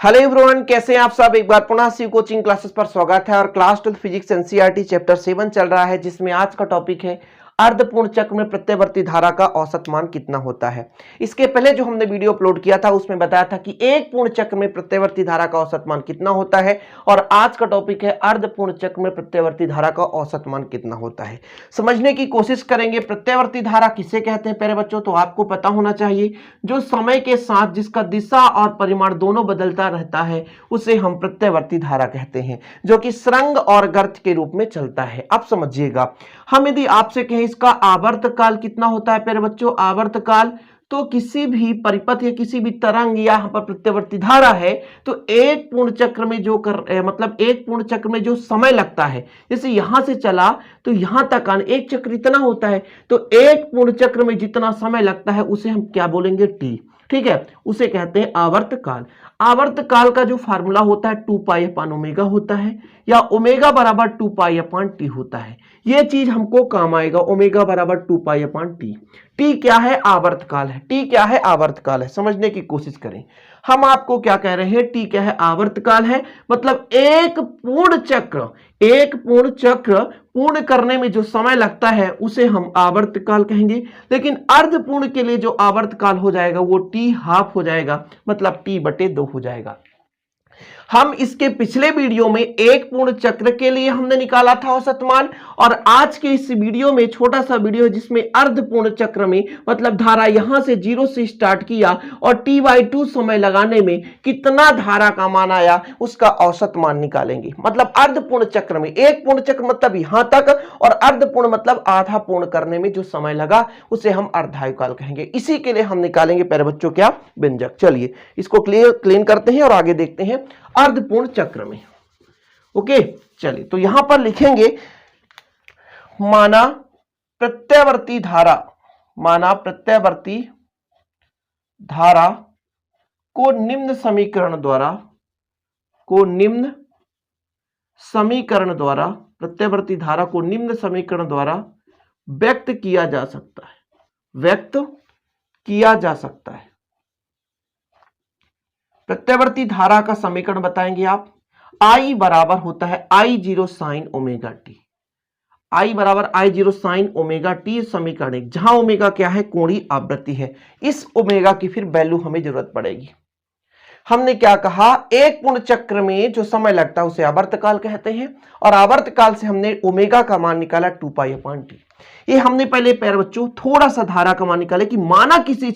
Hello everyone, कैसे हैं आप सब। एक बार पुनः शिव कोचिंग क्लासेस पर स्वागत है। और क्लास 12 फिजिक्स एनसीईआरटी चैप्टर 7 चल रहा है, जिसमें आज का टॉपिक है अर्धपूर्ण चक्र में प्रत्यवर्ती धारा का औसत मान कितना होता है। इसके पहले जो हमने वीडियो अपलोड किया था उसमें बताया था कि एक पूर्ण चक्र में प्रत्यवर्ती धारा का औसत मान कितना होता है, और आज का टॉपिक है अर्धपूर्ण चक्र में प्रत्यवर्ती धारा का औसत मान कितना होता है। समझने की कोशिश करेंगे। प्रत्यवर्ती धारा किसे कहते हैं प्यारे बच्चों, तो आपको पता होना चाहिए जो समय के साथ जिसका दिशा और परिमाण दोनों बदलता रहता है उसे हम प्रत्यवर्ती धारा कहते हैं, जो कि सुरंग और गर्त के रूप में चलता है। अब समझिएगा, हम यदि आपसे कहें इसका आवर्तकाल कितना होता है प्यारे बच्चों, आवर्तकाल तो किसी भी परिपथ या किसी भी तरंग या यहाँ पर प्रत्यवर्ती धारा है तो एक पूर्ण चक्र में जो मतलब एक पूर्ण चक्र में जो समय लगता है, जैसे यहां से चला तो यहां तक आने एक चक्र इतना होता है, तो एक पूर्ण चक्र में जितना समय लगता है उसे हम क्या बोलेंगे, टी। ठीक है, उसे कहते हैं आवर्तकाल। आवर्तकाल का जो फार्मूला होता है 2 पाई अपान ओमेगा होता है, या ओमेगा बराबर 2 पाई अपान टी होता है। यह चीज हमको काम आएगा, ओमेगा बराबर 2 पाई अपान टी। टी क्या है, आवर्तकाल है। टी क्या है, आवर्तकाल है। समझने की कोशिश करें, हम आपको क्या कह रहे हैं, टी क्या है, आवर्तकाल है। मतलब एक पूर्ण चक्र पूर्ण करने में जो समय लगता है उसे हम आवर्तकाल कहेंगे। लेकिन अर्धपूर्ण के लिए जो आवर्तकाल हो जाएगा वो टी हाफ हो जाएगा, मतलब टी/2 हो जाएगा। हम इसके पिछले वीडियो में एक पूर्ण चक्र के लिए हमने निकाला था औसत मान, और आज के इस वीडियो में छोटा सा वीडियो है जिसमें अर्धपूर्ण चक्र में मतलब धारा यहां से 0 से स्टार्ट किया और t/2 समय लगाने में कितना धारा का मान आया उसका औसत मान निकालेंगे। मतलब अर्धपूर्ण चक्र में, एक पूर्ण चक्र मतलब यहां तक, और अर्धपूर्ण मतलब आधा पूर्ण करने में जो समय लगा उसे हम अर्धायुकाल कहेंगे। इसी के लिए हम निकालेंगे प्यारे बच्चों क्या, व्यंजक। चलिए इसको क्लीन करते हैं और आगे देखते हैं अर्धपूर्ण चक्र में। ओके, चलिए तो यहां पर लिखेंगे माना प्रत्यवर्ती धारा को निम्न समीकरण द्वारा प्रत्यवर्ती धारा को निम्न समीकरण द्वारा व्यक्त किया जा सकता है। प्रत्यवर्ती धारा का समीकरण बताएंगे आप। I बराबर होता है I0 sin omega T. I बराबर I0 sin ओमेगा टी समीकरण एक, जहां ओमेगा क्या है, कोणीय आवृत्ति है। इस ओमेगा की फिर वैल्यू हमें जरूरत पड़ेगी। हमने क्या कहा, एक पूर्ण चक्र में जो समय लगता है उसे आवर्तकाल कहते हैं, और आवर्तकाल से हमने ओमेगा का मान निकाला 2 पाई अपान टी। ये हमने पहले प्यारे बच्चों थोड़ा सा धारा का मान निकाले कि माना किसी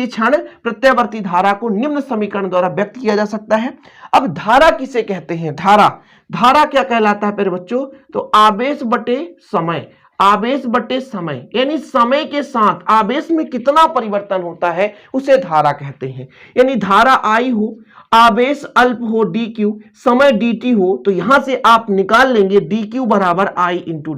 क्षण प्रत्यवर्ती धारा को निम्न समीकरण द्वारा व्यक्त किया जा सकता है। अब धारा किसे कहते हैं, धारा क्या कहलाता है प्यारे बच्चों, तो आवेश बटे समय, यानी समय के साथ आवेश में कितना परिवर्तन होता है उसे धारा कहते हैं। यानी धारा आई हो, आवेश अल्प हो dq, समय dt हो, तो यहां से आप निकाल लेंगे dq बराबर I इंटू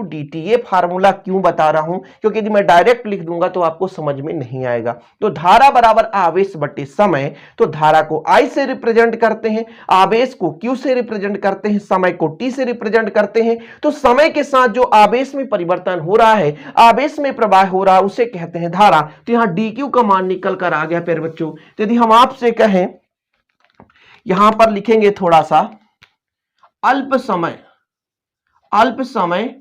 dt। ये फार्मूला क्यों बता रहा हूं, क्योंकि यदि मैं डायरेक्ट लिख दूंगा तो आपको समझ में नहीं आएगा। तो धारा बराबर आवेश बटे समय, तो धारा को I से रिप्रेजेंट करते हैं, आवेश को Q से रिप्रेजेंट करते हैं, समय को T से रिप्रेजेंट करते हैं। तो समय के साथ जो आवेश में परिवर्तन हो रहा है, आवेश में प्रवाह हो रहा है, उसे कहते हैं धारा। तो यहां dq का मान निकल कर आ गया प्यारे बच्चों। तो यदि हम आपसे कहें, यहां पर लिखेंगे थोड़ा सा, अल्प समय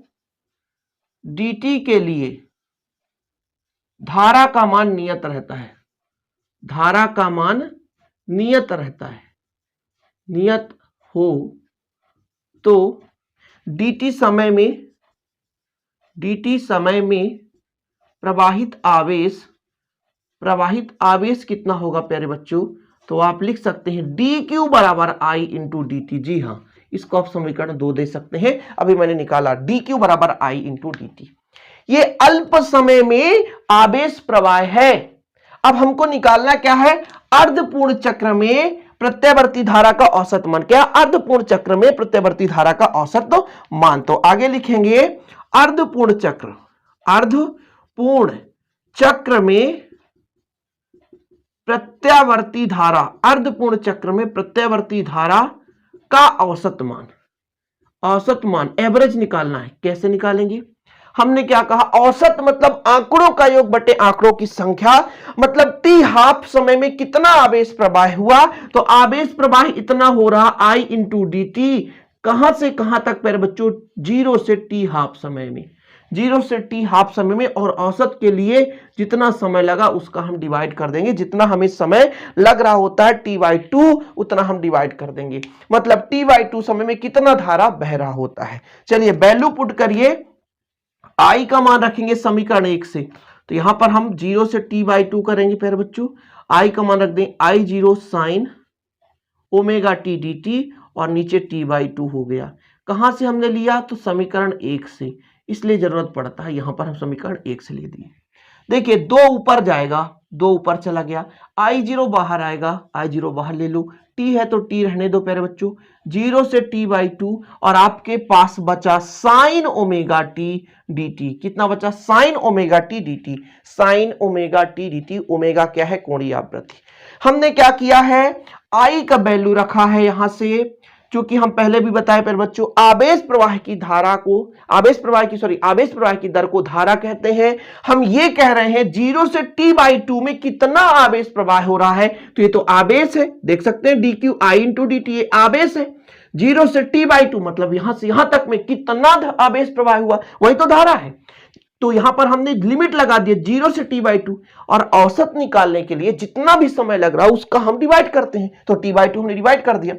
dt के लिए धारा का मान नियत रहता है, नियत हो तो dt समय में प्रवाहित आवेश कितना होगा प्यारे बच्चों, तो आप लिख सकते हैं dq बराबर I इंटू dt। जी हां, इसको आप समीकरण 2 दे सकते हैं। अभी मैंने निकाला dq बराबर I इंटू dt। ये अल्प समय में आवेश प्रवाह है। अब हमको निकालना क्या है, अर्धपूर्ण चक्र में प्रत्यवर्ती धारा का औसत मान। क्या, अर्धपूर्ण चक्र में प्रत्यवर्ती धारा का औसत मान। तो आगे लिखेंगे अर्धपूर्ण चक्र में प्रत्यावर्ती धारा, अर्धपूर्ण चक्र में प्रत्यावर्ती धारा का औसत मान एवरेज निकालना है। कैसे निकालेंगे, हमने क्या कहा, औसत मतलब आंकड़ों का योग बटे आंकड़ों की संख्या, मतलब t हाफ समय में कितना आवेश प्रवाह हुआ, तो आवेश प्रवाह इतना हो रहा I इंटू डी टी, कहां से कहां तक प्यारे बच्चों, 0 से t हाफ समय में, 0 से t हाफ समय में, और औसत के लिए जितना समय लगा उसका हम डिवाइड कर देंगे, जितना हमें समय लग रहा होता है t/2 उतना हम डिवाइड कर देंगे, मतलब t/2 समय में कितना धारा बह रहा होता है। चलिए वैल्यू पुट करिए, I का मान रखेंगे समीकरण 1 से, तो यहां पर हम 0 से t/2 करेंगे प्यारे बच्चों, I का मान रख दें I0 sine omega T D T, और नीचे t/2 हो गया। कहां से हमने लिया, तो समीकरण 1 से, इसलिए जरूरत पड़ता है यहां पर हम समीकरण 1 से ले दिए। देखिए 2 ऊपर जाएगा, 2 ऊपर चला गया, I0 बाहर आएगा, I0 बाहर ले लो, t है तो t रहने दो प्यारे बच्चों, 0 से t/2, और आपके पास बचा sine omega T D T, कितना बचा, sine omega T D T, sine omega T D T, omega क्या है, कोणीय आवृत्ति। हमने क्या किया है, I का वैल्यू रखा है यहां से, क्योंकि हम पहले भी बताए पर बच्चों, आवेश प्रवाह की धारा को, आवेश प्रवाह की दर को धारा कहते हैं। हम ये कह रहे हैं 0 से t/2 में कितना आवेश प्रवाह हो रहा है, तो ये तो आवेश है, देख सकते हैं dq I into D T, ये आवेश है। 0 से t/2 मतलब यहां से यहां तक में कितना आवेश प्रवाह हुआ, वही तो धारा है। तो यहां पर हमने लिमिट लगा दिया 0 से t/2, और औसत निकालने के लिए जितना भी समय लग रहा है उसका हम डिवाइड करते हैं, तो t/2 हमने डिवाइड कर दिया।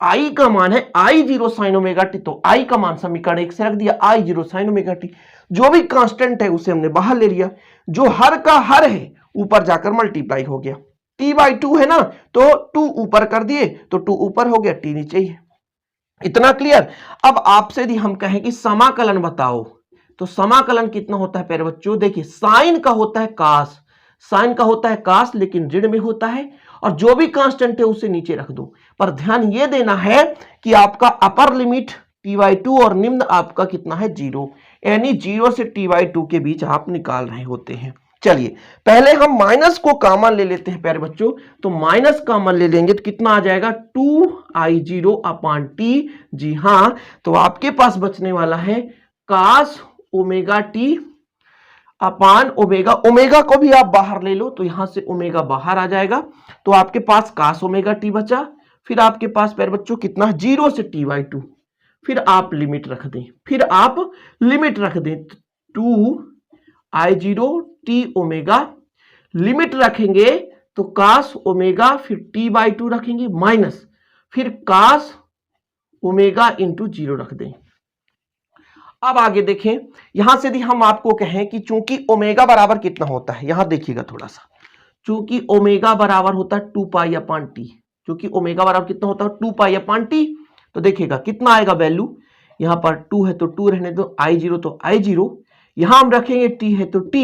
I का मान है I0 साइन ओमेगा टी, तो I का मान समीकरण 1 से रख दिया, I0 साइन ओमेगा टी, जो भी कांस्टेंट है उसे हमने बाहर ले लिया, जो हर का हर है ऊपर जाकर मल्टीप्लाई हो गया, t/2 है ना, तो 2 ऊपर कर दिए, तो 2 ऊपर हो गया, t नीचे ही है। इतना क्लियर। अब आपसे यदि हम कहें कि समाकलन बताओ, तो समाकलन कितना होता है प्यारे बच्चों, देखिए साइन का होता है कास, साइन का होता है कास, लेकिन ऋण में होता है, और जो भी कांस्टेंट है उसे नीचे रख दो, पर ध्यान यह देना है कि आपका अपर लिमिट t/2 और निम्न आपका कितना है, 0, यानी 0 से t/2 के बीच आप निकाल रहे होते हैं। चलिए पहले हम माइनस को कॉमन ले लेते हैं प्यारे बच्चों, तो माइनस कॉमन ले लेंगे तो कितना आ जाएगा, 2I0 अपान टी, जी हां, तो आपके पास बचने वाला है cos omega t upon omega, omega को भी आप बाहर ले लो, तो यहां से ओमेगा बाहर आ जाएगा, तो आपके पास कास ओमेगा टी बचा। फिर आपके पास प्यारे बच्चों कितना, 0 से t/2, फिर आप लिमिट रख दें, 2I0 टी ओमेगा, लिमिट रखेंगे तो कास ओमेगा, फिर t/2 रखेंगे, माइनस फिर कास ओमेगा इंटू 0 रख दें। अब आगे देखें, यहां से यदि हम आपको कहें कि चूंकि ओमेगा बराबर कितना होता है, यहां देखिएगा थोड़ा सा, चूंकि ओमेगा बराबर होता है 2 पाई टी, क्योंकि ओमेगा बराबर कितना होता है 2 पाई टी, तो देखिएगा कितना आएगा वैल्यू, यहां पर 2 है तो 2 रहने दो, I0 तो I0, यहां हम रखेंगे t है तो t,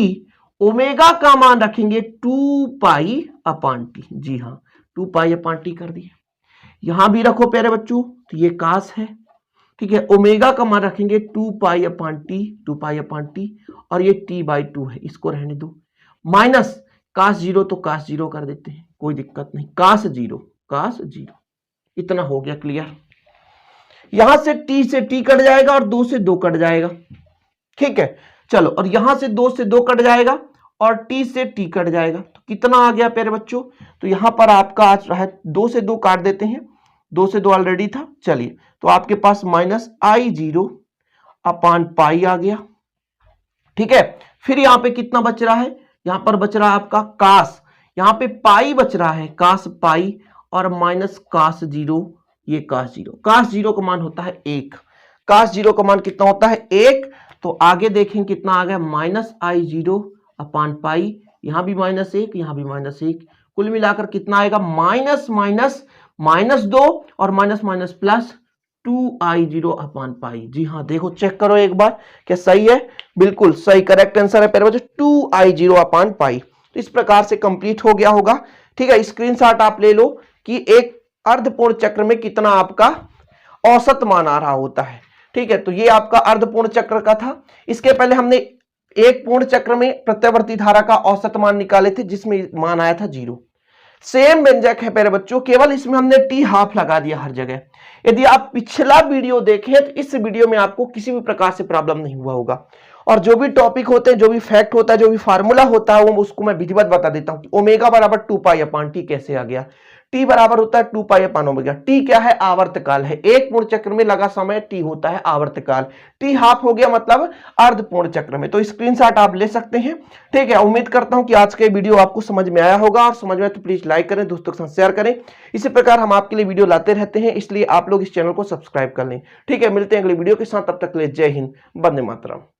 ओमेगा का मान रखेंगे 2 पाई टी, जी हां 2 पाई टी कर दिए। यहां भी रखो प्यारे बच्चों, तो ये कास है, ठीक है, ओमेगा का मान रखेंगे 2 पाई टी, और ये t/2 है, इसको रहने दो, माइनस कास 0 तो कास 0 कर देते हैं, कोई दिक्कत नहीं, कास 0, इतना हो गया क्लियर। यहां से t कट जाएगा और 2 से 2 कट जाएगा, ठीक है, चलो, और यहां से 2 से 2 कट जाएगा और t से t कट जाएगा, तो कितना आ गया प्यारे बच्चों, तो यहां पर आपका आज रहा है 2 से 2 काट देते हैं, 2 से 2 ऑलरेडी था, चलिए, तो आपके पास माइनस I0 अपान पाई आ गया, ठीक है। फिर यहां पे कितना बच रहा है, यहां पर बच रहा है आपका कास, यहां पे पाई बच रहा है, कास पाई, और माइनस कास 0, ये कास 0 का मान होता है 1, कास 0 का मान कितना होता है 1, तो आगे देखें कितना आ गया, माइनस I0 अपान पाई, यहां भी -1, यहां भी -1, कुल मिलाकर कितना आएगा, -2 और माइनस प्लस 2I0 अपान पाई। जी हाँ, देखो चेक करो एक बार, क्या सही है, बिल्कुल सही, करेक्ट आंसर है प्यारे बच्चों 2I0 अपान पाई। तो इस प्रकार से कंप्लीट हो गया होगा, ठीक है। स्क्रीनशॉट आप ले लो कि एक अर्धपूर्ण चक्र में कितना आपका औसत मान आ रहा होता है, ठीक है। तो ये आपका अर्धपूर्ण चक्र का था। इसके पहले हमने एक पूर्ण चक्र में प्रत्यावर्ती धारा का औसत मान निकाले थे, जिसमें मान आया था 0। सेम व्यंजक है प्यारे बच्चों, केवल इसमें हमने टी हाफ लगा दिया हर जगह। यदि आप पिछला वीडियो देखें तो इस वीडियो में आपको किसी भी प्रकार से प्रॉब्लम नहीं हुआ होगा। और जो भी टॉपिक होते हैं, जो भी फैक्ट होता है, जो भी फार्मूला होता है, वो उसको मैं विधिवत बता देता हूं कि ओमेगा बराबर 2 पाई अपान टी कैसे आ गया। टी बराबर होता है 2 पाई अपान ओमेगा। टी क्या है? आवर्तकाल है। एक पूर्ण चक्र में लगा समय टी होता है आवर्तकाल। टी हाफ हो गया मतलब अर्ध पूर्ण चक्र में। तो स्क्रीनशॉट आप ले सकते हैं। ठीक है, उम्मीद करता हूं कि आज का वीडियो आपको समझ में आया होगा, और समझ में तो प्लीज लाइक करें, दोस्तों के साथ शेयर करें। इसी प्रकार हम आपके लिए वीडियो लाते रहते हैं, इसलिए आप लोग इस चैनल को सब्सक्राइब कर लें। ठीक है, मिलते हैं अगले वीडियो के साथ, तब तक के लिए जय हिंद, वंदे मातरम।